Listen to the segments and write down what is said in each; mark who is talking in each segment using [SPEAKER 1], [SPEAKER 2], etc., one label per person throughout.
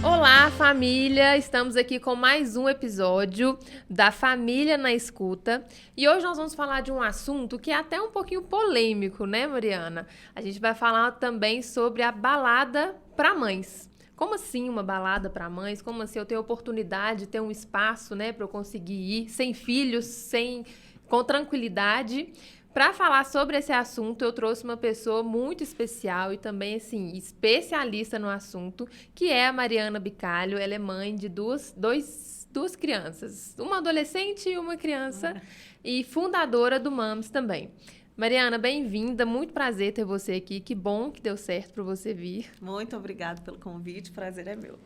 [SPEAKER 1] Olá, família! Estamos aqui com mais um episódio da Família na Escuta. E hoje nós vamos falar de um assunto que é até um pouquinho polêmico, né, Mariana? A gente vai falar também sobre a balada para mães. Como assim uma balada para mães? Como assim eu tenho oportunidade de ter um espaço, né, para eu conseguir ir sem filhos, com tranquilidade? Para falar sobre esse assunto, eu trouxe uma pessoa muito especial e também, assim, especialista no assunto, que é a Mariana Bicalho. Ela é mãe de duas crianças, uma adolescente e uma criança, e fundadora do Mams também. Mariana, bem-vinda, muito prazer ter você aqui, que bom que deu certo para você vir.
[SPEAKER 2] Muito obrigada pelo convite, o prazer é meu.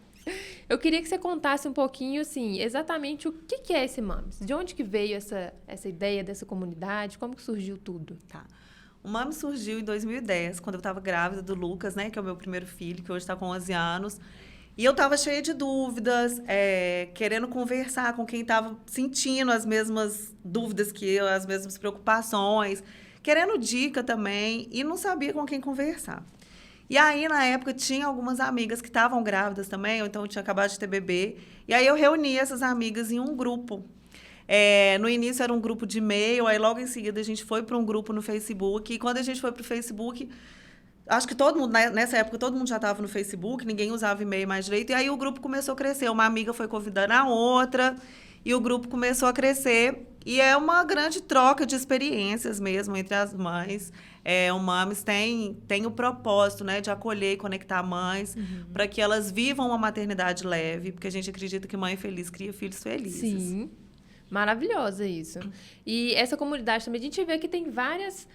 [SPEAKER 1] Eu queria que você contasse um pouquinho, assim, exatamente o que é esse Mams, de onde que veio essa ideia dessa comunidade, como que surgiu tudo?
[SPEAKER 2] Tá. O Mami surgiu em 2010, quando eu estava grávida do Lucas, né, que é o meu primeiro filho, que hoje está com 11 anos. E eu estava cheia de dúvidas, querendo conversar com quem estava sentindo as mesmas dúvidas que eu, as mesmas preocupações, querendo dica também, e não sabia com quem conversar. E aí, na época, tinha algumas amigas que estavam grávidas também, ou então eu tinha acabado de ter bebê. E aí eu reuni essas amigas em um grupo. No início era um grupo de e-mail, aí logo em seguida a gente foi para um grupo no Facebook. E quando a gente foi para o Facebook, acho que todo mundo, nessa época, todo mundo já estava no Facebook, ninguém usava e-mail mais direito. E aí o grupo começou a crescer. Uma amiga foi convidando a outra, e o grupo começou a crescer. E é uma grande troca de experiências mesmo entre as mães. O Mames tem o propósito, né, de acolher e conectar mães para que elas vivam uma maternidade leve, porque a gente acredita que mãe feliz cria filhos felizes.
[SPEAKER 1] Sim. Maravilhosa isso. E essa comunidade também, a gente vê que tem vários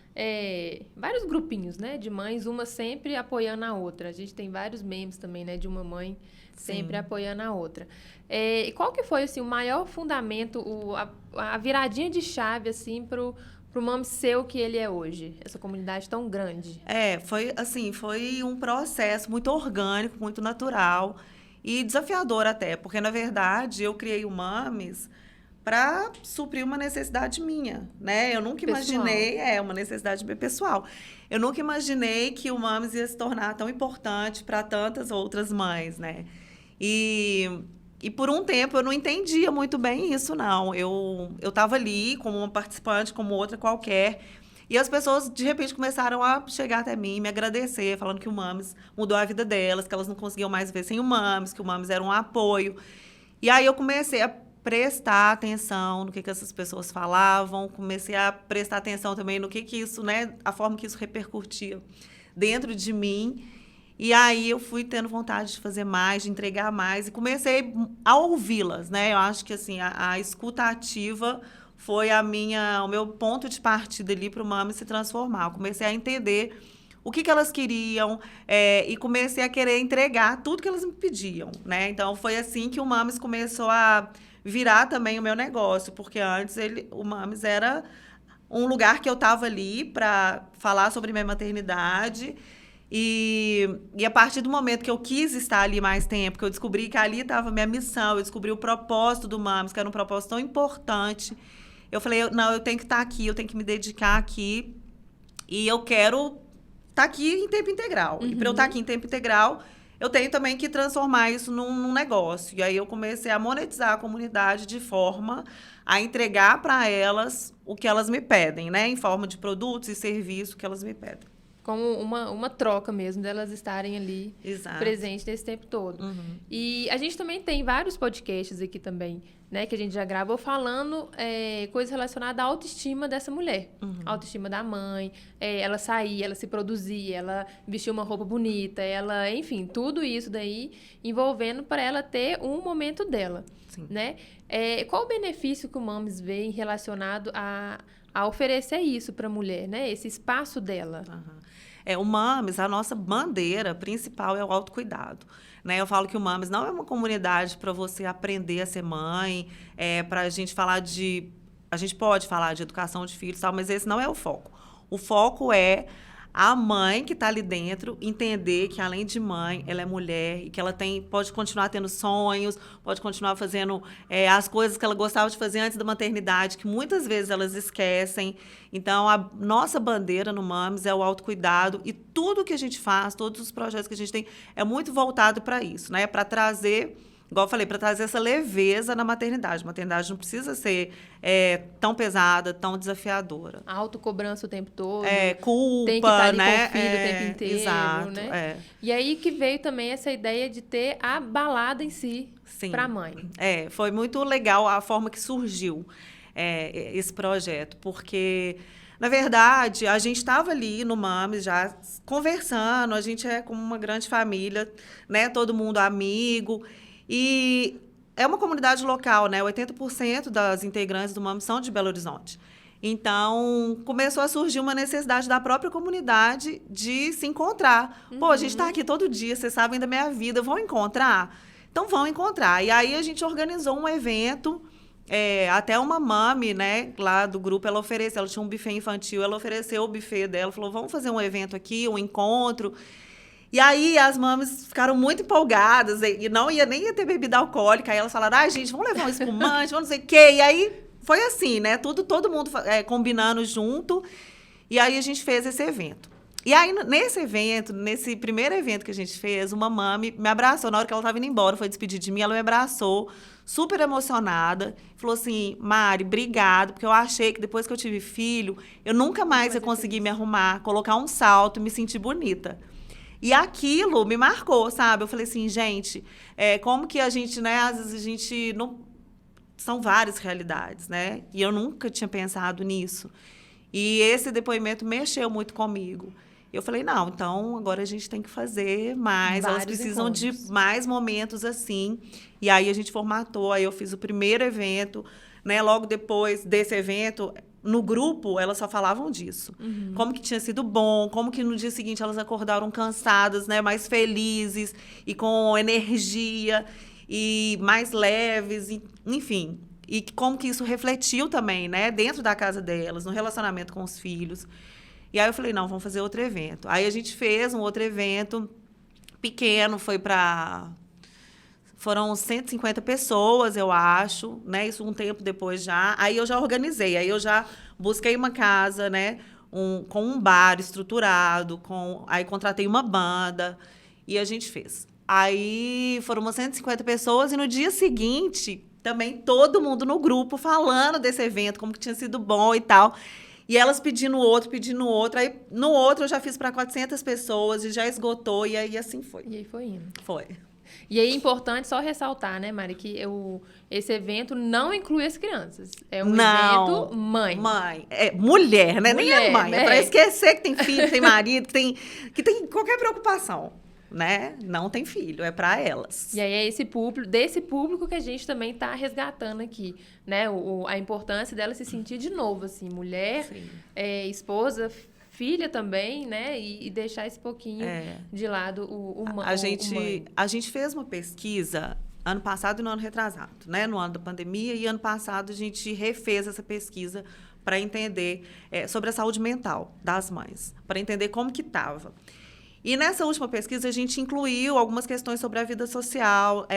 [SPEAKER 1] grupinhos, né, de mães, uma sempre apoiando a outra. A gente tem vários memes também, né, de uma mãe sempre apoiando a outra. E qual que foi, assim, o maior fundamento, a viradinha de chave, assim, pro Mami ser o que ele é hoje? Essa comunidade tão grande.
[SPEAKER 2] Foi um processo muito orgânico, muito natural e desafiador até, porque, na verdade, eu criei o Mames para suprir uma necessidade minha, né? Eu nunca imaginei, uma necessidade bem pessoal. Eu nunca imaginei que o Mames ia se tornar tão importante para tantas outras mães, né? E por um tempo eu não entendia muito bem isso, não. Eu estava ali como uma participante, como outra qualquer. E as pessoas, de repente, começaram a chegar até mim, me agradecer, falando que o Mames mudou a vida delas, que elas não conseguiam mais viver sem o Mames, que o Mames era um apoio. E aí eu comecei a prestar atenção no que essas pessoas falavam, comecei a prestar atenção também no que isso, né, a forma que isso repercutia dentro de mim. E aí eu fui tendo vontade de fazer mais, de entregar mais, e comecei a ouvi-las, né? Eu acho que assim, a escuta ativa foi o meu ponto de partida ali para o Mami se transformar. Eu comecei a entender o que elas queriam, e comecei a querer entregar tudo que elas me pediam, né? Então foi assim que o Mames começou a virar também o meu negócio, porque antes o Mames era um lugar que eu estava ali para falar sobre minha maternidade. E a partir do momento que eu quis estar ali mais tempo, que eu descobri que ali estava a minha missão, eu descobri o propósito do Mames, que era um propósito tão importante, eu falei, não, eu tenho que estar aqui, eu tenho que me dedicar aqui, e eu quero estar aqui em tempo integral. E para eu estar aqui em tempo integral, eu tenho também que transformar isso num negócio. E aí eu comecei a monetizar a comunidade de forma a entregar para elas o que elas me pedem, né? Em forma de produtos e serviços que elas me pedem.
[SPEAKER 1] Como uma troca mesmo, delas estarem ali presentes nesse tempo todo. E a gente também tem vários podcasts aqui também, né, que a gente já gravou falando coisas relacionadas à autoestima dessa mulher. Autoestima da mãe, ela sair, ela se produzir, ela vestir uma roupa bonita, ela, enfim, tudo isso daí envolvendo para ela ter um momento dela, né? Qual o benefício que o Mames vê relacionado a oferecer isso para a mulher, né? Esse espaço dela.
[SPEAKER 2] O Mames, a nossa bandeira principal é o autocuidado, né? Eu falo que o Mames não é uma comunidade para você aprender a ser mãe, para a gente falar a gente pode falar de educação de filhos, tal, mas esse não é o foco. O foco é a mãe que está ali dentro entender que, além de mãe, ela é mulher e que ela pode continuar tendo sonhos, pode continuar fazendo as coisas que ela gostava de fazer antes da maternidade, que muitas vezes elas esquecem. Então, a nossa bandeira no Mames é o autocuidado e tudo que a gente faz, todos os projetos que a gente tem, é muito voltado para isso, né? Para trazer... Igual eu falei, para trazer essa leveza na maternidade. A maternidade não precisa ser tão pesada, tão desafiadora.
[SPEAKER 1] Autocobrança o tempo todo.
[SPEAKER 2] Culpa,
[SPEAKER 1] tem que estar ali
[SPEAKER 2] né?
[SPEAKER 1] com o filho o tempo inteiro,
[SPEAKER 2] exato,
[SPEAKER 1] né? E aí que veio também essa ideia de ter a balada em si para a mãe.
[SPEAKER 2] Foi muito legal a forma que surgiu esse projeto, porque... Na verdade, a gente estava ali no Mames já conversando, a gente é como uma grande família, né? Todo mundo amigo. E é uma comunidade local, né? 80% das integrantes do Mames são de Belo Horizonte. Então, começou a surgir uma necessidade da própria comunidade de se encontrar. Pô, a gente está aqui todo dia, vocês sabem da minha vida, vão encontrar? Então, vão encontrar. E aí, a gente organizou um evento, até uma mami, né, lá do grupo, ela tinha um buffet infantil, ela ofereceu o buffet dela, falou, vamos fazer um evento aqui, um encontro. E aí, as mames ficaram muito empolgadas, e não ia nem ter bebida alcoólica. Aí elas falaram, gente, vamos levar um espumante, vamos não sei o quê. E aí, foi assim, né? Todo mundo combinando junto. E aí, a gente fez esse evento. E aí, nesse primeiro evento que a gente fez, uma mami me abraçou. Na hora que ela estava indo embora, foi despedir de mim, ela me abraçou, super emocionada. Falou assim, Mari, obrigado, porque eu achei que depois que eu tive filho, eu nunca mais ia conseguir me arrumar, colocar um salto e me sentir bonita. E aquilo me marcou, sabe? Eu falei assim, gente, como que a gente, né? Às vezes a gente não... São várias realidades, né? E eu nunca tinha pensado nisso. E esse depoimento mexeu muito comigo. Eu falei, não, então agora a gente tem que fazer mais. Elas precisam de mais momentos assim. E aí a gente formatou, aí eu fiz o primeiro evento, né? Logo depois desse evento... No grupo, elas só falavam disso. Como que tinha sido bom, como que no dia seguinte elas acordaram cansadas, né? Mais felizes e com energia e mais leves, enfim. E como que isso refletiu também, né? Dentro da casa delas, no relacionamento com os filhos. E aí eu falei, não, vamos fazer outro evento. Aí a gente fez um outro evento pequeno, Foram 150 pessoas, eu acho, né? Isso um tempo depois já. Aí eu já organizei, aí eu já busquei uma casa, né? Com um bar estruturado, aí contratei uma banda e a gente fez. Aí foram umas 150 pessoas e no dia seguinte, também todo mundo no grupo falando desse evento, como que tinha sido bom e tal. E elas pedindo outro. Aí no outro eu já fiz para 400 pessoas e já esgotou e aí assim foi.
[SPEAKER 1] E aí foi indo.
[SPEAKER 2] Foi.
[SPEAKER 1] E aí é importante só ressaltar, né, Mari, que esse evento não inclui as crianças. É um evento mãe.
[SPEAKER 2] Mãe. Mulher, né? Nem é mãe. É para esquecer que tem filho, que tem marido, que tem qualquer preocupação, né? Não tem filho, é para elas.
[SPEAKER 1] E aí é desse público que a gente também está resgatando aqui, né? A importância dela se sentir de novo, assim, mulher, esposa, filha também, né? E deixar esse pouquinho de lado o mãe.
[SPEAKER 2] A gente fez uma pesquisa ano passado e no ano retrasado, né? No ano da pandemia, e ano passado a gente refez essa pesquisa para entender sobre a saúde mental das mães, para entender como que estava. E nessa última pesquisa a gente incluiu algumas questões sobre a vida social,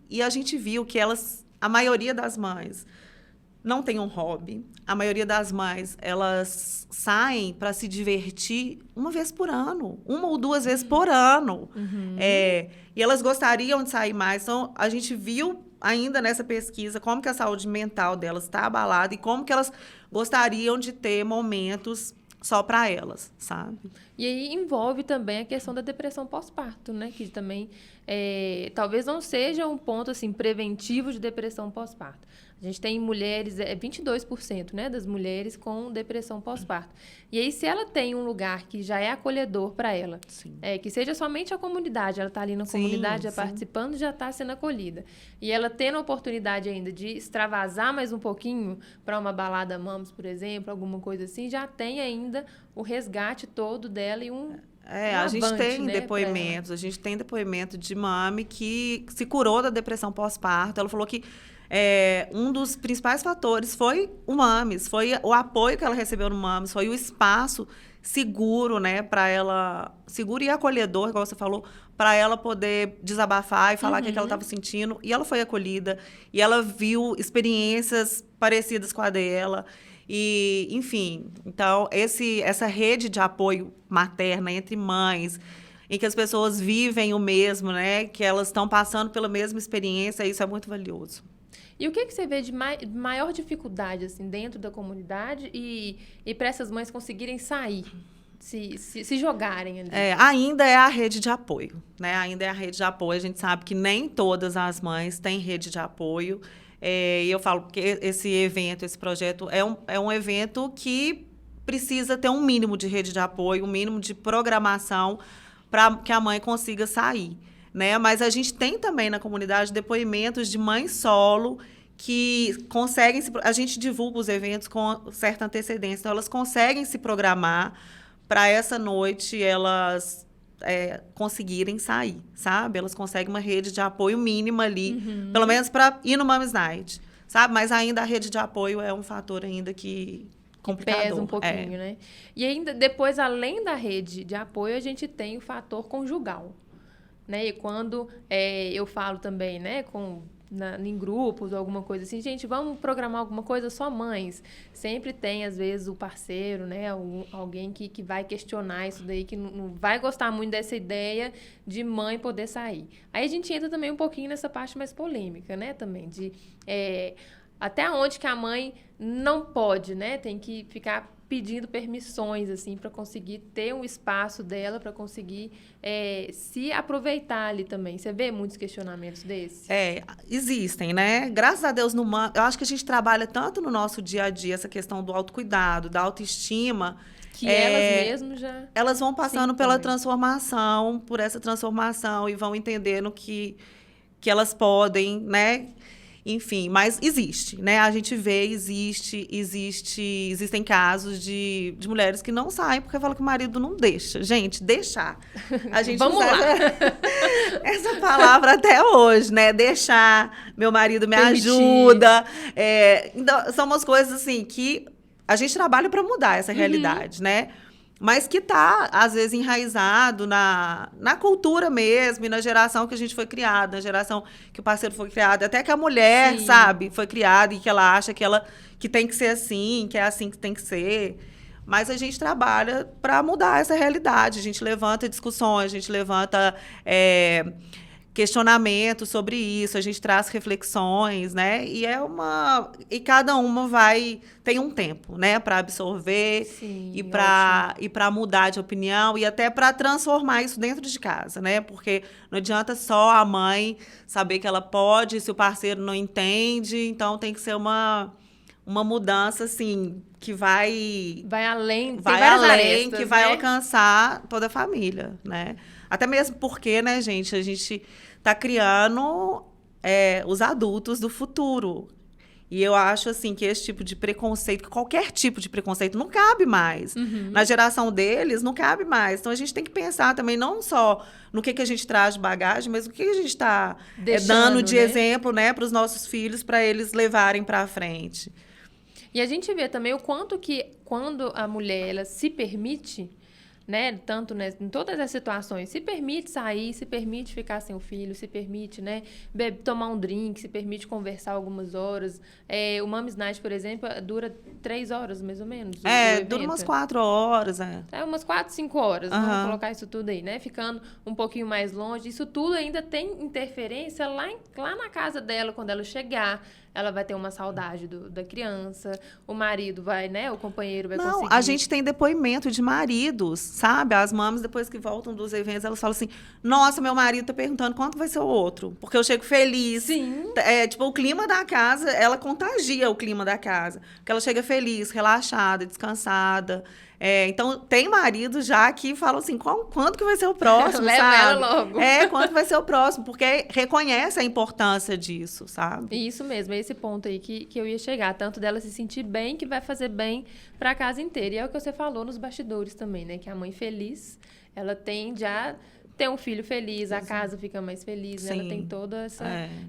[SPEAKER 2] e a gente viu que a maioria das mães não tem um hobby. A maioria das mães, elas saem para se divertir uma vez por ano, uma ou duas vezes por ano. E elas gostariam de sair mais. Então, a gente viu ainda nessa pesquisa como que a saúde mental delas está abalada e como que elas gostariam de ter momentos só para elas, sabe?
[SPEAKER 1] E aí envolve também a questão da depressão pós-parto, né? Que também talvez não seja um ponto assim preventivo de depressão pós-parto. A gente tem mulheres, 22%, né, das mulheres com depressão pós-parto. E aí, se ela tem um lugar que já é acolhedor para ela, que seja somente a comunidade, ela está ali na comunidade, já participando, já está sendo acolhida. E ela tendo a oportunidade ainda de extravasar mais um pouquinho para uma balada Mames, por exemplo, alguma coisa assim, já tem ainda o resgate todo dela e
[SPEAKER 2] a gente tem depoimentos, a gente tem depoimento de mami que se curou da depressão pós-parto. Ela falou que um dos principais fatores foi o Mames, foi o apoio que ela recebeu no Mames, foi o espaço seguro, né, para ela, seguro e acolhedor, igual você falou, para ela poder desabafar e falar o que ela estava sentindo. E ela foi acolhida, e ela viu experiências parecidas com a dela. E, enfim, então, essa rede de apoio materna entre mães, em que as pessoas vivem o mesmo, né, que elas estão passando pela mesma experiência, isso é muito valioso.
[SPEAKER 1] E o que você vê de maior dificuldade, assim, dentro da comunidade e para essas mães conseguirem sair, se jogarem ali?
[SPEAKER 2] Ainda é a rede de apoio, né? Ainda é a rede de apoio. A gente sabe que nem todas as mães têm rede de apoio. E eu falo que esse evento, esse projeto, é um evento que precisa ter um mínimo de rede de apoio, um mínimo de programação para que a mãe consiga sair, né? Mas a gente tem também na comunidade depoimentos de mães solo que conseguem a gente divulga os eventos com certa antecedência, então elas conseguem se programar para essa noite elas conseguirem sair, sabe? Elas conseguem uma rede de apoio mínima ali, pelo menos para ir no Moms Night, sabe? Mas ainda a rede de apoio é um fator ainda que complicador.
[SPEAKER 1] Pesa um pouquinho, né? E ainda depois, além da rede de apoio, a gente tem o fator conjugal, né? E quando eu falo também, né, em grupos ou alguma coisa assim, gente, vamos programar alguma coisa só mães. Sempre tem, às vezes, o parceiro, né? Alguém que vai questionar isso daí, que não vai gostar muito dessa ideia de mãe poder sair. Aí a gente entra também um pouquinho nessa parte mais polêmica, né? Também, de até onde que a mãe não pode, né? Tem que ficar pedindo permissões, assim, para conseguir ter um espaço dela, para conseguir se aproveitar ali também. Você vê muitos questionamentos desses?
[SPEAKER 2] Existem, né? Graças a Deus, eu acho que a gente trabalha tanto no nosso dia a dia essa questão do autocuidado, da autoestima.
[SPEAKER 1] Que elas mesmas já...
[SPEAKER 2] Elas vão passando pela transformação, por essa transformação, e vão entendendo que elas podem, né? Enfim, mas existe, né? A gente vê, existem casos de mulheres que não saem porque falam que o marido não deixa. Gente, deixar. A gente
[SPEAKER 1] Vamos lá.
[SPEAKER 2] Essa palavra até hoje, né? Deixar, meu marido me
[SPEAKER 1] Permitir.
[SPEAKER 2] ajuda. Então, são umas coisas assim que a gente trabalha para mudar essa realidade, né? Mas que está, às vezes, enraizado na cultura mesmo, e na geração que a gente foi criada, na geração que o parceiro foi criado, até que a mulher, sabe, foi criada e que ela acha que tem que ser assim, que é assim que tem que ser. Mas a gente trabalha para mudar essa realidade. A gente levanta discussões, a gente levanta questionamentos sobre isso, a gente traz reflexões, né? E cada uma tem um tempo, né, para absorver.
[SPEAKER 1] Sim,
[SPEAKER 2] e para mudar de opinião e até para transformar isso dentro de casa, né? Porque não adianta só a mãe saber que ela pode, se o parceiro não entende, então tem que ser uma mudança assim que vai
[SPEAKER 1] além,
[SPEAKER 2] que vai alcançar toda a família, né? Até mesmo porque, né, gente, a gente está criando os adultos do futuro. E eu acho, assim, que esse tipo de preconceito, qualquer tipo de preconceito, não cabe mais. Na geração deles, não cabe mais. Então, a gente tem que pensar também não só no que a gente traz de bagagem, mas o que a gente está dando de exemplo, né, para os nossos filhos, para eles levarem para frente.
[SPEAKER 1] E a gente vê também o quanto que, quando a mulher ela se permite, né, tanto em todas as situações, se permite sair, se permite ficar sem o filho, se permite, né, tomar um drink, se permite conversar algumas horas. O Moms Night, por exemplo, dura 3 horas, mais ou menos.
[SPEAKER 2] Dura umas 4 horas,
[SPEAKER 1] umas 4, 5 horas, vamos colocar isso tudo aí, né, ficando um pouquinho mais longe. Isso tudo ainda tem interferência lá na casa dela, quando ela chegar. Ela vai ter uma saudade da criança, o marido vai, né? O companheiro vai conseguir...
[SPEAKER 2] Não, a gente tem depoimento de maridos, sabe? As mamas, depois que voltam dos eventos, elas falam assim, nossa, meu marido tá perguntando quanto vai ser o outro, porque eu chego feliz.
[SPEAKER 1] Sim.
[SPEAKER 2] Tipo, o clima da casa, ela contagia o clima da casa, porque ela chega feliz, relaxada, descansada. Então, tem marido já que falam assim, quando que vai ser o próximo,
[SPEAKER 1] Leva
[SPEAKER 2] sabe?
[SPEAKER 1] ela logo.
[SPEAKER 2] Quando vai ser o próximo, porque reconhece a importância disso, sabe?
[SPEAKER 1] Isso mesmo, é esse ponto aí que eu ia chegar. Tanto dela se sentir bem, que vai fazer bem para a casa inteira. E é o que você falou nos bastidores também, né? Que a mãe feliz, ela tende a ter um filho feliz, a casa fica mais feliz, né? Ela tem toda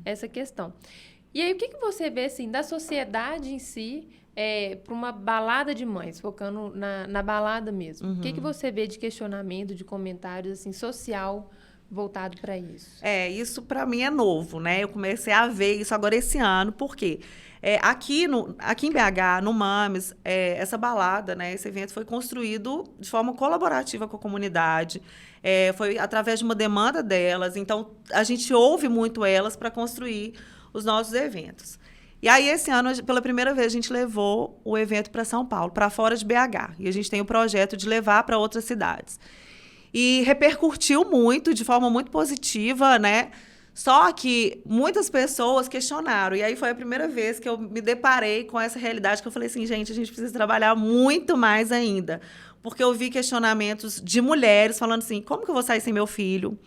[SPEAKER 1] essa questão. E aí, o que você vê, assim, da sociedade em si, para uma balada de mães, focando na balada mesmo. O que
[SPEAKER 2] Uhum.
[SPEAKER 1] você vê de questionamento, de comentários, assim, social voltado para isso?
[SPEAKER 2] Isso para mim é novo, né? Eu comecei a ver isso agora esse ano, por quê? Aqui em BH, no Mames, essa balada, né? Esse evento foi construído de forma colaborativa com a comunidade. Foi através de uma demanda delas. Então, a gente ouve muito elas para construir os nossos eventos. E aí, esse ano, pela primeira vez, a gente levou o evento para São Paulo, para fora de BH. E a gente tem o projeto de levar para outras cidades. E repercutiu muito, de forma muito positiva, né? Só que muitas pessoas questionaram. E aí foi a primeira vez que eu me deparei com essa realidade que eu falei assim, gente, a gente precisa trabalhar muito mais ainda. Porque eu vi questionamentos de mulheres falando assim, como que eu vou sair sem meu filho?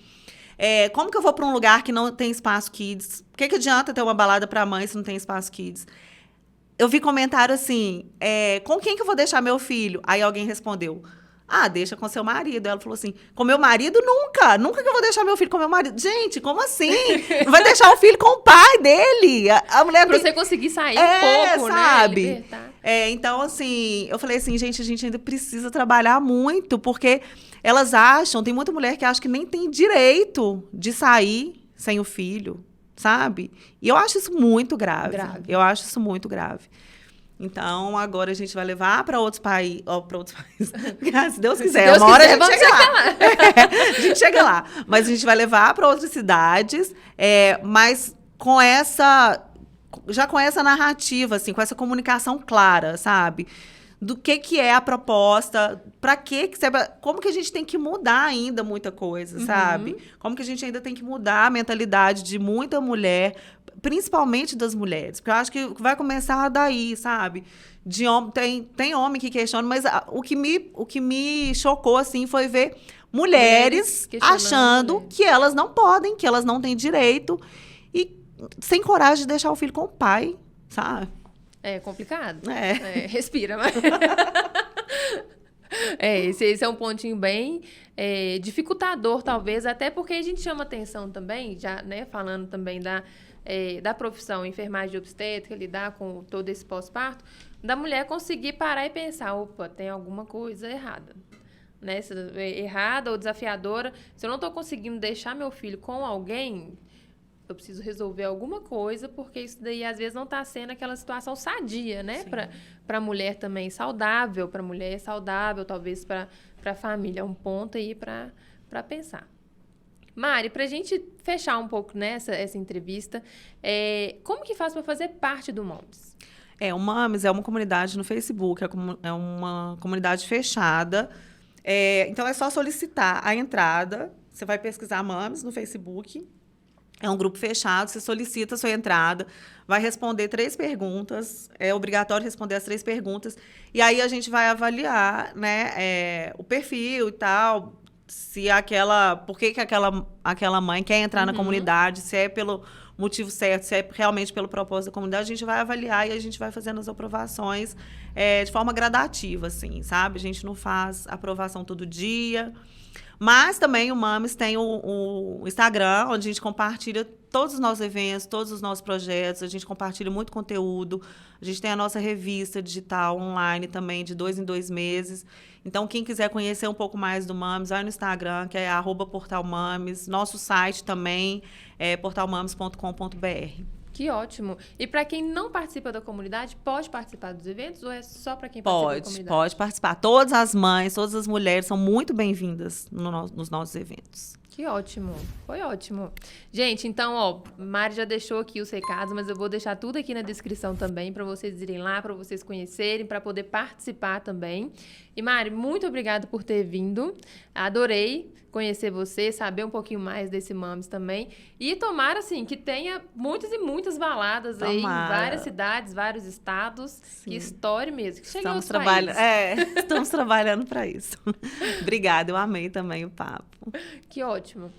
[SPEAKER 2] Como que eu vou para um lugar que não tem espaço kids? O que adianta ter uma balada para mãe se não tem espaço kids? Eu vi comentário assim, com quem que eu vou deixar meu filho? Aí alguém respondeu, deixa com seu marido. Ela falou assim, com meu marido nunca. Nunca que eu vou deixar meu filho com meu marido. Gente, como assim? Não vai deixar o filho com o pai dele. A mulher
[SPEAKER 1] Pra você conseguir sair um pouco,
[SPEAKER 2] sabe?
[SPEAKER 1] né? Libertar.
[SPEAKER 2] Então, assim, eu falei assim, gente, a gente ainda precisa trabalhar muito, porque elas acham, tem muita mulher que acha que nem tem direito de sair sem o filho, sabe? E eu acho isso muito grave. Eu acho isso muito grave. Então, agora a gente vai levar para outros países. Se Deus quiser.
[SPEAKER 1] Uma hora a gente chega lá.
[SPEAKER 2] A gente chega lá. Mas a gente vai levar para outras cidades, mas já com essa narrativa, assim, com essa comunicação clara, sabe? Do que é a proposta, para que serve, como que a gente tem que mudar ainda muita coisa, sabe? Como que a gente ainda tem que mudar a mentalidade de muita mulher, principalmente das mulheres, porque eu acho que vai começar daí, sabe? De homem, tem homem que questiona, mas o que me chocou, assim, foi ver mulheres achando que elas não podem, que elas não têm direito, e sem coragem de deixar o filho com o pai, sabe?
[SPEAKER 1] É complicado. Respira. Mas... esse é um pontinho bem dificultador, talvez, até porque a gente chama atenção também, já, né, falando também da profissão enfermagem obstétrica, lidar com todo esse pós-parto, da mulher conseguir parar e pensar, opa, tem alguma coisa errada. Né? Errada ou desafiadora. Se eu não estou conseguindo deixar meu filho com alguém... eu preciso resolver alguma coisa, porque isso daí, às vezes, não está sendo aquela situação sadia, né? Para a mulher também saudável, para a mulher saudável, talvez para a família. É um ponto aí para pensar. Mari, para a gente fechar um pouco nessa essa entrevista, como que faz para fazer parte do Mames?
[SPEAKER 2] O Mames é uma comunidade no Facebook, é uma comunidade fechada. Então, é só solicitar a entrada. Você vai pesquisar Mames no Facebook. É um grupo fechado, você solicita a sua entrada, vai responder 3 perguntas, é obrigatório responder as 3 perguntas, e aí a gente vai avaliar, né, o perfil e tal, por que aquela mãe quer entrar na comunidade, se é pelo motivo certo, se é realmente pelo propósito da comunidade, a gente vai avaliar e a gente vai fazendo as aprovações de forma gradativa, assim, sabe? A gente não faz aprovação todo dia. Mas também o Mames tem o Instagram, onde a gente compartilha todos os nossos eventos, todos os nossos projetos, a gente compartilha muito conteúdo. A gente tem a nossa revista digital online também, de 2 em 2 meses. Então, quem quiser conhecer um pouco mais do Mames, vai no Instagram, que é @portalmames. Nosso site também é portalmames.com.br.
[SPEAKER 1] Que ótimo. E para quem não participa da comunidade, pode participar dos eventos ou é só para quem participa da comunidade?
[SPEAKER 2] Pode participar. Todas as mães, todas as mulheres são muito bem-vindas nos nossos eventos.
[SPEAKER 1] Que ótimo. Foi ótimo. Gente, então, Mari já deixou aqui os recados, mas eu vou deixar tudo aqui na descrição também para vocês irem lá, para vocês conhecerem, para poder participar também. E, Mari, muito obrigada por ter vindo. Adorei conhecer você, saber um pouquinho mais desse Mames também. E tomara, assim, que tenha muitas e muitas baladas aí em várias cidades, vários estados. Sim. Que estoure mesmo. Que chegue aos países.
[SPEAKER 2] Estamos trabalhando para isso. Obrigada, eu amei também o papo.
[SPEAKER 1] Que ótimo.